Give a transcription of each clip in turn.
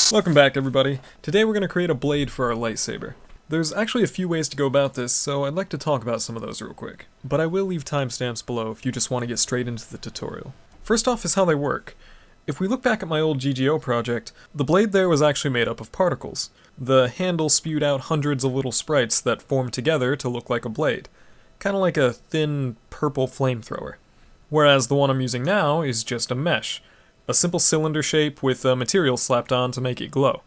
Welcome back, everybody. Today we're going to create a blade for our lightsaber. There's actually a few ways to go about this, so I'd like to talk about some of those real quick. But I will leave timestamps below if you just want to get straight into the tutorial. First off is how they work. If we look back at my old GGO project, the blade there was actually made up of particles. The handle spewed out hundreds of little sprites that formed together to look like a blade. Kind of like a thin, purple flamethrower. Whereas the one I'm using now is just a mesh. A simple cylinder shape with a material slapped on to make it glow.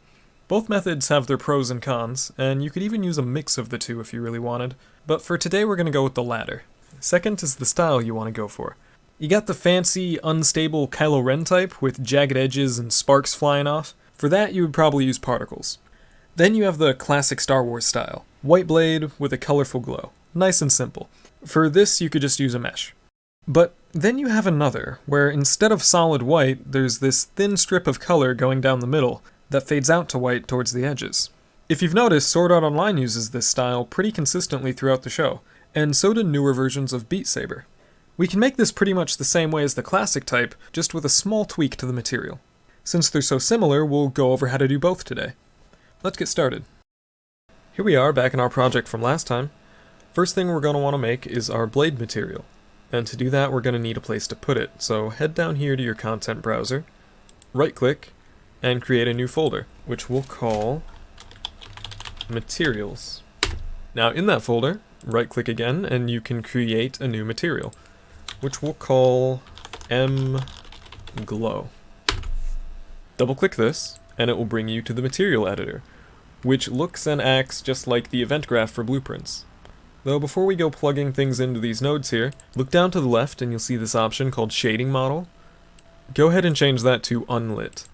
Both methods have their pros and cons, and you could even use a mix of the two if you really wanted, but for today we're going to go with the latter. Second is the style you want to go for. You got the fancy, unstable Kylo Ren type with jagged edges and sparks flying off. For that you would probably use particles. Then you have the classic Star Wars style. White blade with a colorful glow. Nice and simple. For this you could just use a mesh. But then you have another, where instead of solid white, there's this thin strip of color going down the middle that fades out to white towards the edges. If you've noticed, Sword Art Online uses this style pretty consistently throughout the show, and so do newer versions of Beat Saber. We can make this pretty much the same way as the classic type, just with a small tweak to the material. Since they're so similar, we'll go over how to do both today. Let's get started. Here we are back in our project from last time. First thing we're going to want to make is our blade material. And to do that, we're going to need a place to put it. So head down here to your content browser, right-click, and create a new folder, which we'll call Materials. Now in that folder, right-click again, and you can create a new material, which we'll call mGlow. Double-click this, and it will bring you to the material editor, which looks and acts just like the event graph for blueprints. Though before we go plugging things into these nodes here, look down to the left and you'll see this option called Shading Model. Go ahead and change that to Unlit.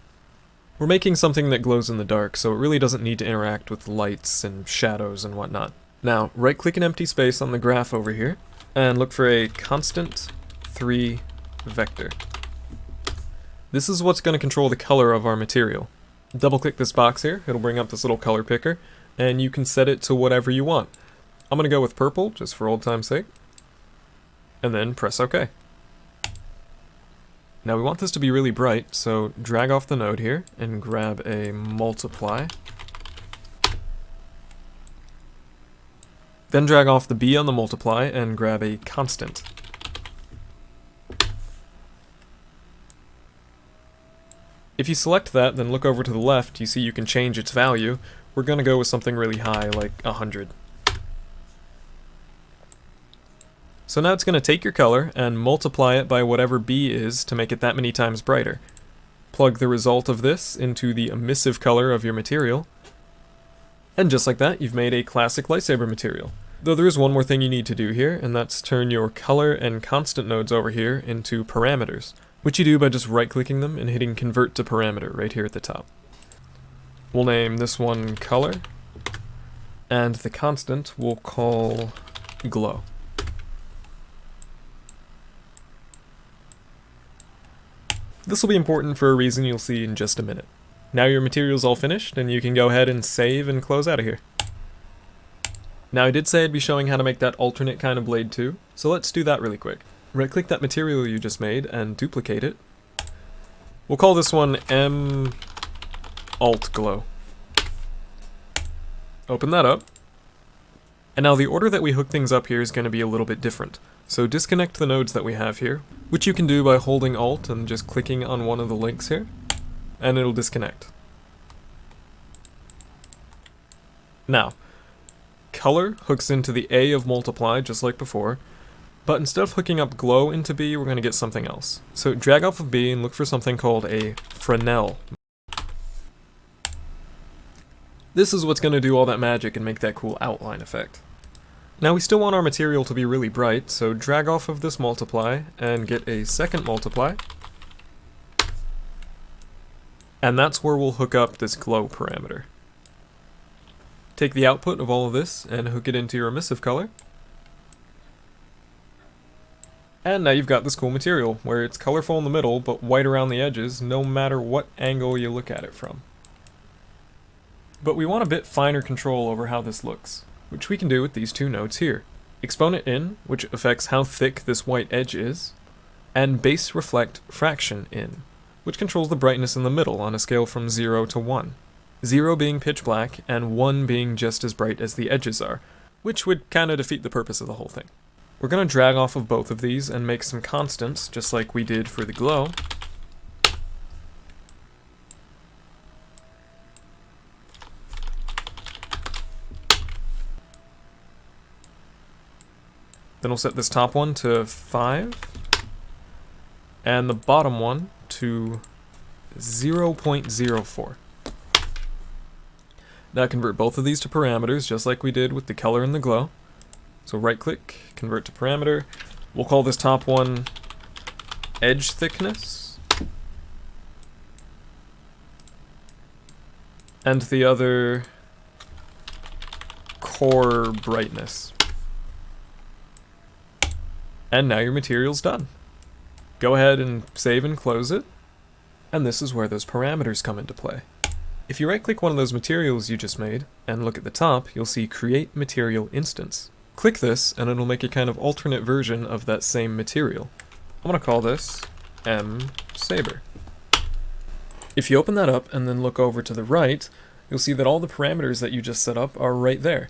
We're making something that glows in the dark, so it really doesn't need to interact with lights and shadows and whatnot. Now, right-click an empty space on the graph over here, and look for a constant 3 vector. This is what's going to control the color of our material. Double-click this box here, it'll bring up this little color picker, and you can set it to whatever you want. I'm going to go with purple, just for old time's sake, and then press OK. Now we want this to be really bright, so drag off the node here and grab a multiply. Then drag off the B on the multiply and grab a constant. If you select that, then look over to the left, you see you can change its value. We're going to go with something really high, like 100. So now it's going to take your color and multiply it by whatever B is to make it that many times brighter. Plug the result of this into the emissive color of your material. And just like that, you've made a classic lightsaber material. Though there is one more thing you need to do here, and that's turn your color and constant nodes over here into parameters, which you do by just right-clicking them and hitting Convert to Parameter right here at the top. We'll name this one Color, and the constant we'll call Glow. This will be important for a reason you'll see in just a minute. Now your material's all finished, and you can go ahead and save and close out of here. Now I did say I'd be showing how to make that alternate kind of blade too, so let's do that really quick. Right-click that material you just made and duplicate it. We'll call this one mAltGlow. Open that up. And now the order that we hook things up here is going to be a little bit different. So disconnect the nodes that we have here, which you can do by holding Alt and just clicking on one of the links here, and it'll disconnect. Now, color hooks into the A of multiply just like before, but instead of hooking up glow into B, we're going to get something else. So drag off of B and look for something called a Fresnel. This is what's going to do all that magic and make that cool outline effect. Now we still want our material to be really bright, so drag off of this multiply and get a second multiply. And that's where we'll hook up this glow parameter. Take the output of all of this and hook it into your emissive color. And now you've got this cool material, where it's colorful in the middle, but white around the edges, no matter what angle you look at it from. But we want a bit finer control over how this looks, which we can do with these two nodes here. Exponent in, which affects how thick this white edge is, and base reflect fraction in, which controls the brightness in the middle on a scale from 0 to 1. 0 being pitch black, and 1 being just as bright as the edges are, which would kind of defeat the purpose of the whole thing. We're going to drag off of both of these and make some constants, just like we did for the glow. Then we'll set this top one to 5, and the bottom one to 0.04. Now convert both of these to parameters, just like we did with the color and the glow. So right click, convert to parameter. We'll call this top one edge thickness, and the other core brightness. And now your material's done. Go ahead and save and close it. And this is where those parameters come into play. If you right-click one of those materials you just made, and look at the top, you'll see Create Material Instance. Click this, and it'll make a kind of alternate version of that same material. I'm going to call this M-Saber. If you open that up and then look over to the right, you'll see that all the parameters that you just set up are right there.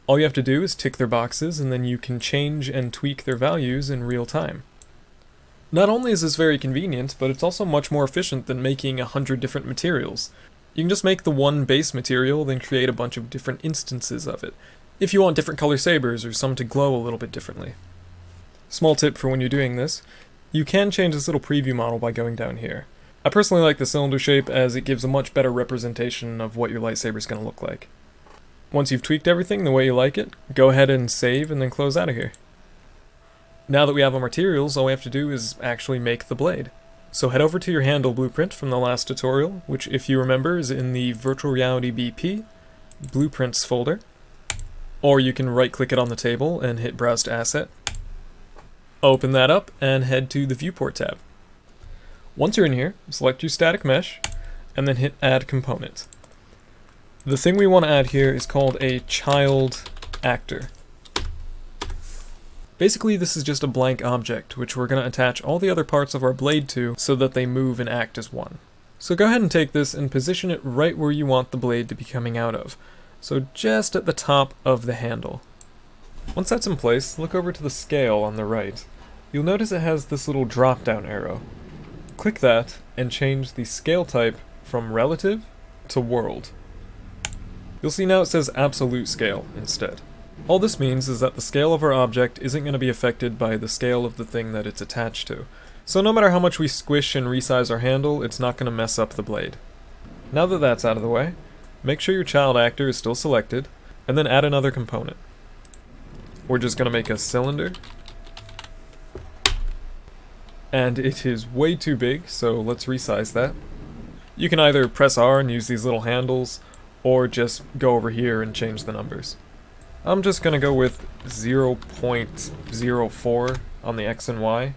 All you have to do is tick their boxes, and then you can change and tweak their values in real time. Not only is this very convenient, but it's also much more efficient than making 100 different materials. You can just make the one base material, then create a bunch of different instances of it, if you want different color sabers or some to glow a little bit differently. Small tip for when you're doing this, you can change this little preview model by going down here. I personally like the cylinder shape as it gives a much better representation of what your lightsaber is going to look like. Once you've tweaked everything the way you like it, go ahead and save and then close out of here. Now that we have our materials, all we have to do is actually make the blade. So head over to your handle blueprint from the last tutorial, which if you remember is in the Virtual Reality BP Blueprints folder. Or you can right click it on the table and hit Browse to Asset. Open that up and head to the Viewport tab. Once you're in here, select your static mesh and then hit Add Component. The thing we want to add here is called a child actor. Basically, this is just a blank object, which we're going to attach all the other parts of our blade to so that they move and act as one. So go ahead and take this and position it right where you want the blade to be coming out of. So just at the top of the handle. Once that's in place, look over to the scale on the right. You'll notice it has this little drop-down arrow. Click that and change the scale type from relative to world. You'll see now it says absolute scale instead. All this means is that the scale of our object isn't going to be affected by the scale of the thing that it's attached to. So no matter how much we squish and resize our handle, it's not going to mess up the blade. Now that that's out of the way, make sure your child actor is still selected, and then add another component. We're just going to make a cylinder. And it is way too big, so let's resize that. You can either press R and use these little handles, or just go over here and change the numbers. I'm just going to go with 0.04 on the X and Y.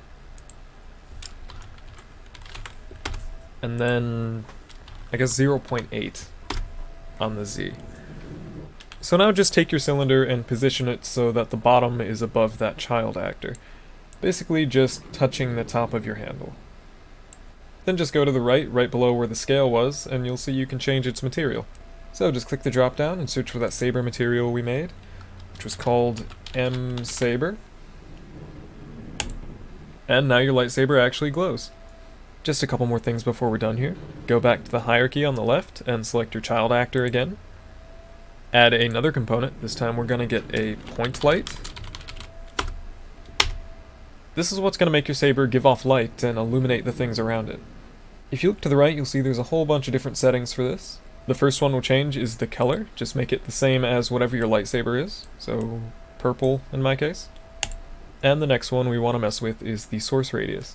And then, I guess 0.8 on the Z. So now just take your cylinder and position it so that the bottom is above that child actor. Basically just touching the top of your handle. Then just go to the right below where the scale was, and you'll see you can change its material. So just click the drop down and search for that saber material we made, which was called M-Saber. And now your lightsaber actually glows. Just a couple more things before we're done here. Go back to the hierarchy on the left and select your child actor again. Add another component. This time we're going to get a point light. This is what's going to make your saber give off light and illuminate the things around it. If you look to the right, you'll see there's a whole bunch of different settings for this. The first one we'll change is the color. Just make it the same as whatever your lightsaber is. So purple in my case. And the next one we want to mess with is the source radius.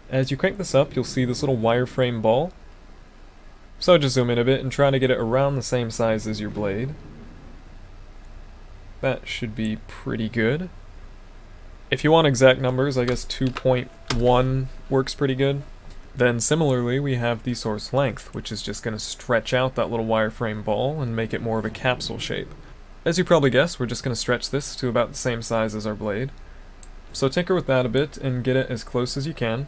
As you crank this up, you'll see this little wireframe ball. So just zoom in a bit and try to get it around the same size as your blade. That should be pretty good. If you want exact numbers, I guess 2.1 works pretty good. Then similarly, we have the source length, which is just going to stretch out that little wireframe ball and make it more of a capsule shape. As you probably guessed, we're just going to stretch this to about the same size as our blade. So tinker with that a bit and get it as close as you can.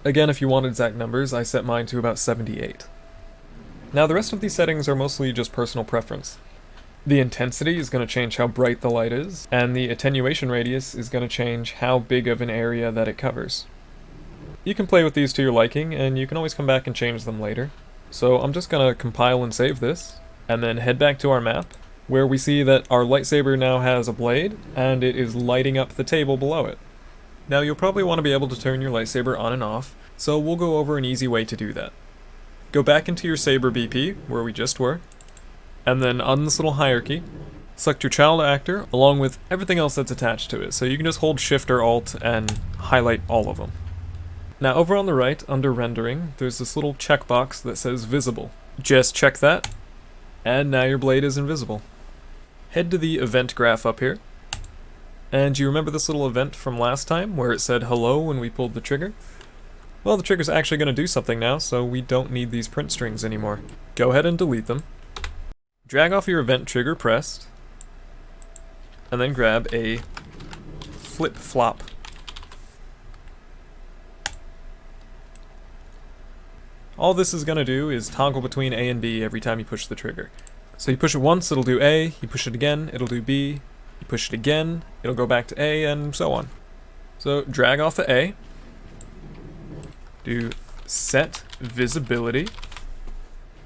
Again, if you want exact numbers, I set mine to about 78. Now the rest of these settings are mostly just personal preference. The intensity is going to change how bright the light is, and the attenuation radius is going to change how big of an area that it covers. You can play with these to your liking, and you can always come back and change them later. So I'm just going to compile and save this, and then head back to our map, where we see that our lightsaber now has a blade, and it is lighting up the table below it. Now you'll probably want to be able to turn your lightsaber on and off, so we'll go over an easy way to do that. Go back into your saber BP, where we just were, and then on this little hierarchy, select your child actor along with everything else that's attached to it, so you can just hold Shift or Alt and highlight all of them. Now over on the right, under rendering, there's this little checkbox that says visible. Just check that, and now your blade is invisible. Head to the event graph up here, and you remember this little event from last time where it said hello when we pulled the trigger? Well, the trigger's actually going to do something now, so we don't need these print strings anymore. Go ahead and delete them. Drag off your event trigger pressed, and then grab a flip-flop. All this is going to do is toggle between A and B every time you push the trigger. So you push it once, it'll do A, you push it again, it'll do B, you push it again, it'll go back to A, and so on. So drag off the A, do set visibility,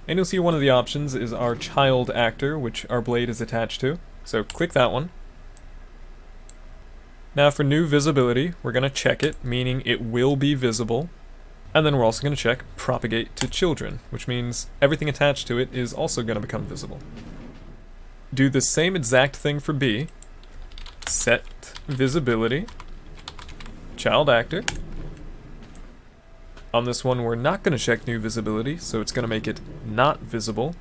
and you'll see one of the options is our child actor, which our blade is attached to. So click that one. Now for new visibility, we're going to check it, meaning it will be visible. And then we're also going to check propagate to children, which means everything attached to it is also going to become visible. Do the same exact thing for B. Set visibility, child actor. On this one, we're not going to check new visibility, so it's going to make it not visible,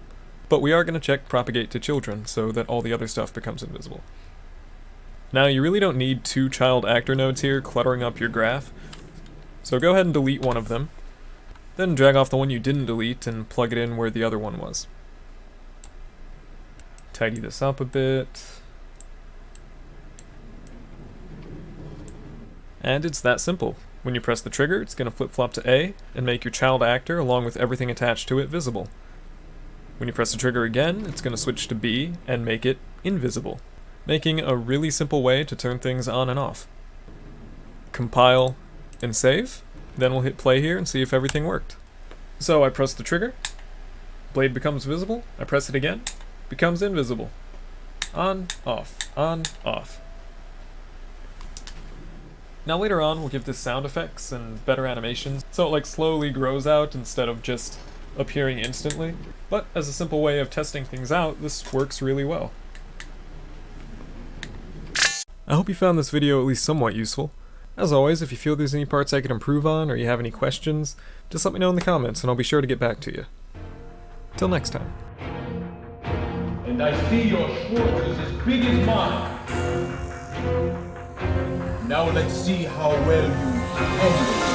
but we are going to check propagate to children so that all the other stuff becomes invisible. Now, you really don't need two child actor nodes here cluttering up your graph, so go ahead and delete one of them, then drag off the one you didn't delete and plug it in where the other one was. Tidy this up a bit. And it's that simple. When you press the trigger, it's going to flip-flop to A and make your child actor along with everything attached to it visible. When you press the trigger again, it's going to switch to B and make it invisible, making a really simple way to turn things on and off. Compile and save, then we'll hit play here and see if everything worked. So I press the trigger, blade becomes visible, I press it again, becomes invisible. On, off, on, off. Now later on we'll give this sound effects and better animations, so it like slowly grows out instead of just appearing instantly. But as a simple way of testing things out, this works really well. I hope you found this video at least somewhat useful. As always, if you feel there's any parts I could improve on or you have any questions, just let me know in the comments and I'll be sure to get back to you. Till next time. And I see your Schwartz is as big as mine. Now let's see how well you handle it.